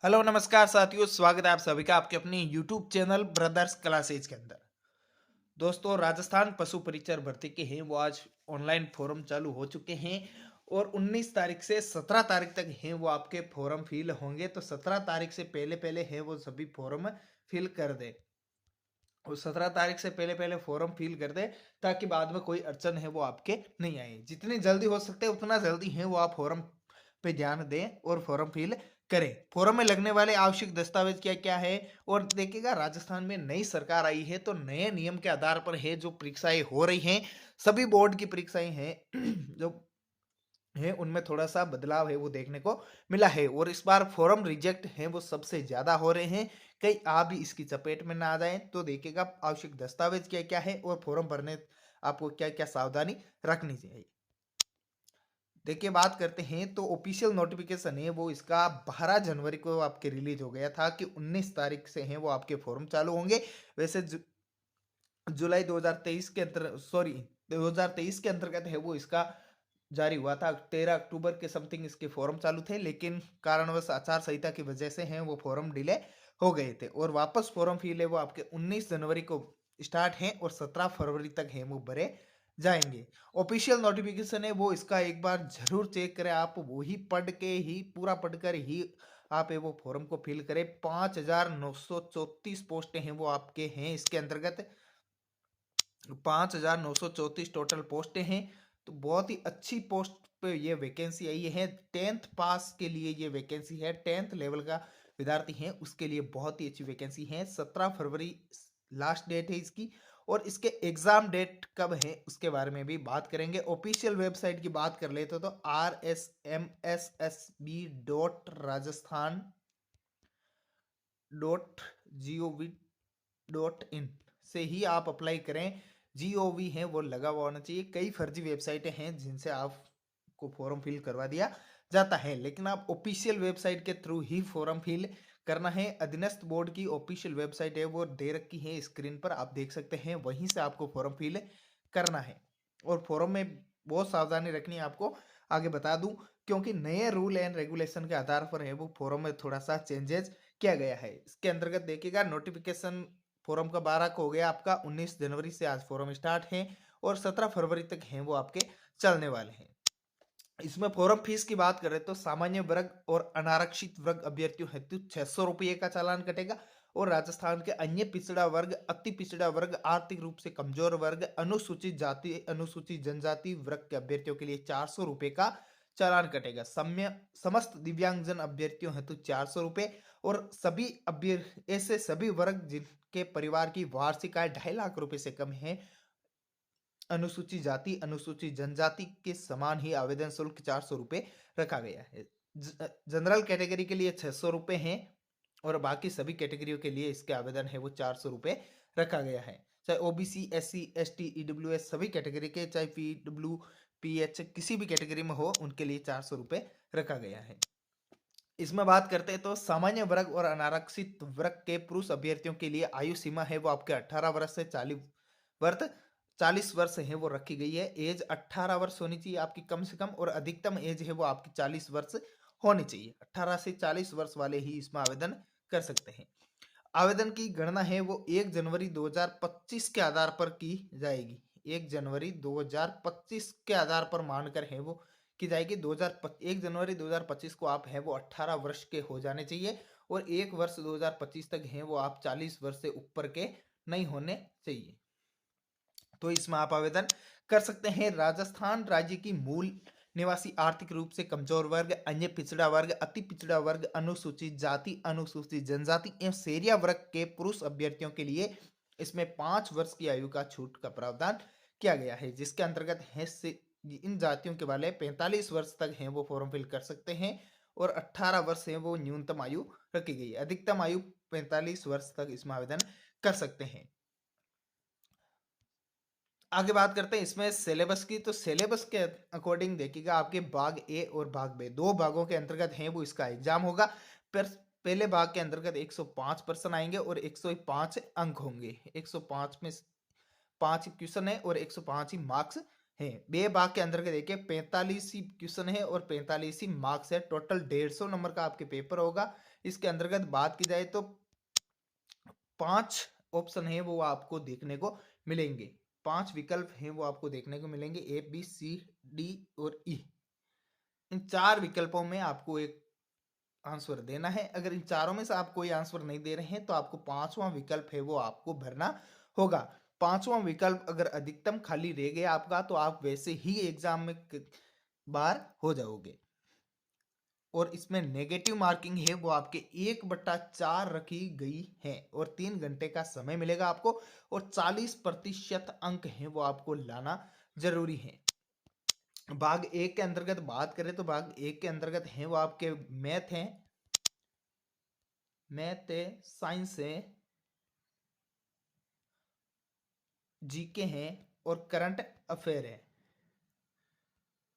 Hello नमस्कार साथियों, स्वागत है आप सभी का आपके अपने YouTube चैनल ब्रदर्स क्लासेज के अंदर। दोस्तों, राजस्थान पशु परिचर भर्ती के हैं वो आज ऑनलाइन फॉर्म चालू हो चुके हैं और 19 तारीख से 17 तारीख तक हैं वो आपके फॉर्म फिल होंगे। तो 17 तारीख से पहले पहले है वो सभी फॉर्म फिल कर दे और 17 तारीख से पहले पहले फॉर्म फिल कर दे ताकि बाद में कोई अड़चन है वो आपके नहीं आए। जितनी जल्दी हो सकते उतना जल्दी है वो आप फॉर्म पे ध्यान दें और फॉर्म फिल करें। फॉर्म में लगने वाले आवश्यक दस्तावेज क्या क्या है, और देखिएगा राजस्थान में नई सरकार आई है तो नए नियम के आधार पर है जो परीक्षाएं हो रही हैं, सभी बोर्ड की परीक्षाएं हैं जो है उनमें थोड़ा सा बदलाव है वो देखने को मिला है। और इस बार फॉर्म रिजेक्ट है वो सबसे ज्यादा हो रहे हैं। कहीं आप भी इसकी चपेट में ना आ जाएं तो देखिएगा आवश्यक दस्तावेज क्या क्या है और फॉर्म भरने आपको क्या क्या सावधानी रखनी चाहिए। देखिए, बात करते हैं तो ऑफिशियल नोटिफिकेशन है वो इसका 12 जनवरी को आपके रिलीज हो गया था कि 19 तारीख से हैं वो आपके फॉर्म चालू होंगे। वैसे जुलाई 2023 के अंतर सॉरी 2023 के अंतर्गत है वो इसका जारी हुआ था। 13 अक्टूबर के समथिंग इसके फॉर्म चालू थे, लेकिन कारणवश आचार संहिता की वजह से हैं वो फॉर्म डिले हो गए थे और वापस फॉर्म फिल है वो आपके 19 जनवरी को स्टार्ट हैं और 17 फरवरी तक है वो भरे जाएंगे। ऑफिशियल नोटिफिकेशन है वो इसका एक बार जरूर चेक करें आप, वो ही पढ़ के ही पूरा पढ़कर ही आप ये वो फॉर्म को फिल करें। 5,934 पोस्टें हैं वो आपके हैं इसके अंतर्गत। 5,934 टोटल पोस्टें हैं। तो बहुत ही अच्छी पोस्ट पे ये वैकेंसी आई है। 10th पास के लिए ये वैकेंसी है, 10th लेवल का विद्यार्थी है उसके लिए बहुत ही अच्छी वैकेंसी है। 17 फरवरी लास्ट डेट है इसकी और इसके एग्जाम डेट कब है उसके बारे में भी बात करेंगे। ऑफिशियल वेबसाइट की बात कर लेते तो rsmssb.rajasthan.gov.in से ही आप अप्लाई करें। GOV है वो लगा हुआ होना चाहिए। कई फर्जी वेबसाइटें हैं जिनसे आपको फॉर्म फिल करवा दिया जाता है, लेकिन आप ऑफिशियल वेबसाइट के थ्रू ही फॉर्म फिल करना है। अधीनस्थ बोर्ड की ऑफिशियल वेबसाइट है वो दे रखी है स्क्रीन पर, आप देख सकते हैं, वहीं से आपको फॉर्म फिल करना है। और फॉर्म में बहुत सावधानी रखनी है आपको, आगे बता दूं, क्योंकि नए रूल एंड रेगुलेशन के आधार पर है वो फॉर्म में थोड़ा सा चेंजेस किया गया है। इसके अंतर्गत देखिएगा, नोटिफिकेशन फॉर्म का 12 को हो गया आपका, 19 जनवरी से आज फॉर्म स्टार्ट है और 17 फरवरी तक हैं वो आपके चलने वाले हैं। इसमें फॉर्म फीस की बात करें तो सामान्य वर्ग और अनारक्षित वर्ग अभ्यर्थियों हेतु 600 रुपये का चालान कटेगा और राजस्थान के अन्य पिछड़ा वर्ग, अति पिछड़ा वर्ग, आर्थिक रूप से कमजोर वर्ग, अनुसूचित जाति, अनुसूचित जनजाति वर्ग के अभ्यर्थियों के लिए 400 रुपये का चालान कटेगा। समस्त दिव्यांगजन अभ्यर्थियों हेतु 400 रुपये और सभी ऐसे सभी वर्ग जिनके परिवार की वार्षिक आय 2.5 लाख रुपए से कम है, अनुसूचित जाति, अनुसूचित जनजाति के समान ही आवेदन शुल्क 400 रुपये रखा गया है। जनरल कैटेगरी के लिए 600 रुपये हैं और बाकी सभी कैटेगरियों के लिए इसके आवेदन है वो 400 रुपये रखा गया है। चाहे OBC, SC, ST, EWS सभी कैटेगरी के, चाहे PW, PH किसी भी कैटेगरी में हो, उनके लिए 400 रुपये रखा गया है। इसमें बात करते हैं तो सामान्य वर्ग और अनारक्षित वर्ग के पुरुष अभ्यर्थियों के लिए आयु सीमा है वो आपके 18 वर्ष से 40 वर्ष है वो रखी गई है। एज 18 वर्ष होनी चाहिए आपकी कम से कम और अधिकतम एज है वो आपकी 40 वर्ष होनी चाहिए। 18 से 40 वर्ष वाले ही इसमें आवेदन कर सकते हैं। आवेदन की गणना है वो 1 जनवरी 2025 के आधार पर की जाएगी। 1 जनवरी 2025 के आधार पर मानकर है वो की जाएगी। 1 जनवरी 2025 को आप है वो 18 वर्ष के हो जाने चाहिए और 1 वर्ष 2025 तक है वो आप 40 वर्ष से ऊपर के नहीं होने चाहिए। तो इसमें आप आवेदन कर सकते हैं। राजस्थान राज्य की मूल निवासी, आर्थिक रूप से कमजोर वर्ग, अन्य पिछड़ा वर्ग, अति पिछड़ा वर्ग, अनुसूचित जाति, अनुसूचित जनजाति एवं सेरिया वर्ग के पुरुष अभ्यर्थियों के लिए इसमें 5 वर्ष की आयु का छूट का प्रावधान किया गया है, जिसके अंतर्गत है से इन जातियों के वाले 45 वर्ष तक हैं वो फॉर्म फिल कर सकते हैं और 18 वर्ष है वो न्यूनतम आयु रखी गई है। अधिकतम आयु 45 वर्ष तक इसमें आवेदन कर सकते हैं। आगे बात करते हैं इसमें सिलेबस की। तो सिलेबस के अकॉर्डिंग देखिएगा, आपके भाग ए और भाग बी दो भागों के अंतर्गत है वो इसका एग्जाम होगा। पर पहले भाग के अंतर्गत 105 पर्सन आएंगे और 105 अंक होंगे। 105 में 5 क्वेश्चन है और 105 ही मार्क्स हैं। बे भाग के अंतर्गत देखिए 45 ही क्वेश्चन है और 45 ही मार्क्स है। टोटल 150 नंबर का आपके पेपर होगा। इसके अंतर्गत बात की जाए तो 5 ऑप्शन है वो आपको देखने को मिलेंगे। 5 विकल्प हैं वो आपको देखने को मिलेंगे, ए बी सी डी और ई। इन 4 विकल्पों में आपको एक आंसर देना है। अगर इन चारों में से आप कोई आंसर नहीं दे रहे हैं तो आपको 5वां विकल्प है वो आपको भरना होगा। 5वां विकल्प अगर अधिकतम खाली रह गया आपका तो आप वैसे ही एग्जाम में बाहर हो जाओगे। और इसमें नेगेटिव मार्किंग है वो आपके 1/4 रखी गई है और 3 घंटे का समय मिलेगा आपको और 40% अंक है वो आपको लाना जरूरी है। भाग 1 के अंतर्गत बात करें तो भाग 1 के अंतर्गत है वो आपके मैथ है, मैथ है, साइंस है, जीके है और करंट अफेयर है।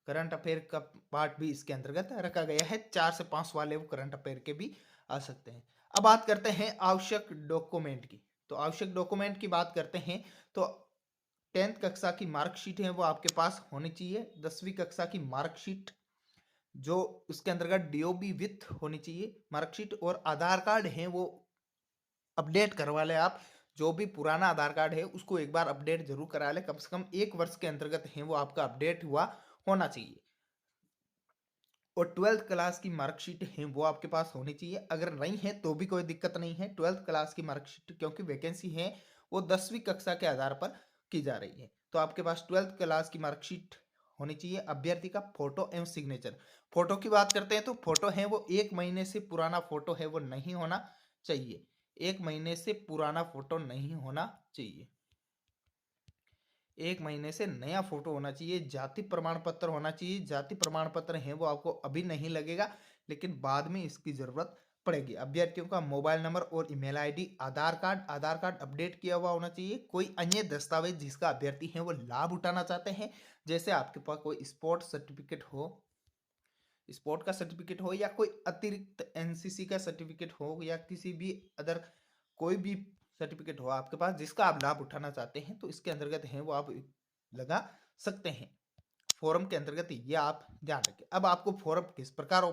करंट अफेयर का पार्ट भी इसके अंतर्गत रखा गया है। 4 से 5 वाले वो करंट अफेयर के भी आ सकते हैं। अब बात करते हैं आवश्यक डॉक्यूमेंट की। तो आवश्यक डॉक्यूमेंट की बात करते हैं तो 10th कक्षा की मार्कशीट है वो आपके पास होनी चाहिए। 10वीं कक्षा की मार्कशीट जो उसके अंतर्गत डीओबी विथ होनी चाहिए मार्कशीट, और आधार कार्ड है वो अपडेट करवा ले आप। जो भी पुराना आधार कार्ड है उसको एक बार अपडेट जरूर करा ले, कम से कम 1 वर्ष के अंतर्गत है वो आपका अपडेट हुआ होना चाहिए। और 12th क्लास की मार्कशीट है वो आपके पास होनी चाहिए। अगर नहीं है तो भी कोई दिक्कत नहीं है। 12th क्लास की मार्कशीट क्योंकि वैकेंसी है वो 10वीं कक्षा के आधार पर की जा रही है, तो आपके पास 12th क्लास की मार्कशीट होनी चाहिए। अभ्यर्थी का फोटो एवं सिग्नेचर। फोटो की बात करते हैं तो फोटो है वो 1 महीने से पुराना फोटो है वो नहीं होना चाहिए। 1 महीने से पुराना फोटो नहीं होना चाहिए। 1 महीने से नया फोटो होना चाहिए। जाति प्रमाण पत्र होना चाहिए। जाति प्रमाण पत्र है वो आपको अभी नहीं लगेगा लेकिन बाद में इसकी जरूरत पड़ेगी। अभ्यर्थियों का मोबाइल नंबर और ईमेल आईडी, आधार कार्ड अपडेट किया हुआ होना चाहिए। कोई अन्य दस्तावेज जिसका अभ्यर्थी है वो लाभ उठाना चाहते हैं, जैसे आपके पास कोई स्पोर्ट सर्टिफिकेट हो, स्पोर्ट का सर्टिफिकेट हो या कोई अतिरिक्त एनसीसी का सर्टिफिकेट हो या किसी भी अदर कोई भी सर्टिफिकेट हो आपके पास जिसका आप लाभ उठाना चाहते हैं तो इसके अंतर्गत है वो आप लगा सकते हैं। फॉर्म के अंतर्गत ये आप ध्यान रखें। अब आपको फॉर्म किस प्रकार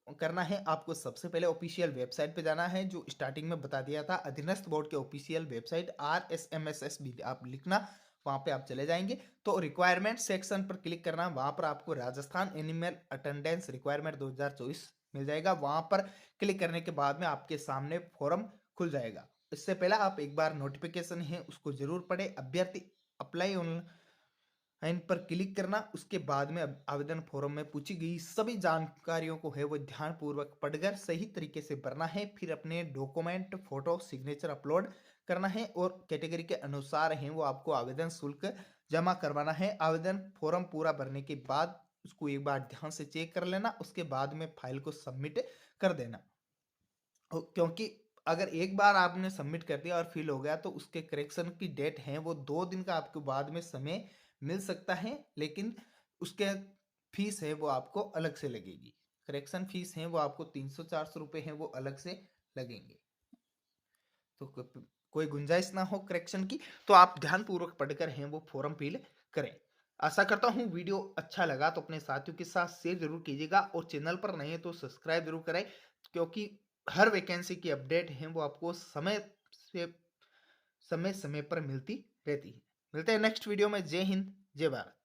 करना है, आपको सबसे पहले ऑफिशियल वेबसाइट पे जाना है जो स्टार्टिंग में बता दिया था, अधीनस्थ बोर्ड के ऑफिशियल वेबसाइट RSMSS भी आप लिखना, वहां पे आप चले जाएंगे तो रिक्वायरमेंट सेक्शन पर क्लिक करना। वहां पर आपको राजस्थान एनिमल अटेंडेंस रिक्वायरमेंट 2024 मिल जाएगा। वहां पर क्लिक करने के बाद में आपके सामने फॉर्म खुल जाएगा। इससे पहले आप एक बार नोटिफिकेशन है उसको जरूर पढ़े। अभ्यर्थी अप्लाई ऑनलाइन पर क्लिक करना, उसके बाद में आवेदन फॉर्म में पूछी गई सभी जानकारियों को है वो ध्यानपूर्वक पढ़कर सही तरीके से भरना है। फिर अपने डॉक्यूमेंट, फोटो, सिग्नेचर अपलोड करना है और कैटेगरी के अनुसार है वो आपको आवेदन शुल्क जमा करवाना है। आवेदन फॉर्म पूरा भरने के बाद उसको एक बार ध्यान से चेक कर लेना, उसके बाद में फाइल को सबमिट कर देना। क्योंकि अगर एक बार आपने सबमिट कर दिया और फिल हो गया तो उसके करेक्शन की डेट है वो 2 दिन का आपको बाद में समय मिल सकता है, लेकिन उसके फीस है वो आपको अलग से लगेगी। करेक्शन फीस है वो आपको 300-400 रुपए है वो अलग से लगेंगे। तो कोई गुंजाइश ना हो करेक्शन की तो आप ध्यानपूर्वक पढ़कर हैं वो फॉर्म फिल करें। आशा करता हूँ वीडियो अच्छा लगा तो अपने साथियों के साथ शेयर जरूर कीजिएगा और चैनल पर नहीं है तो सब्सक्राइब जरूर करें, क्योंकि हर वैकेंसी की अपडेट है वो आपको समय समय पर मिलती रहती है। मिलते हैं नेक्स्ट वीडियो में। जय हिंद, जय भारत।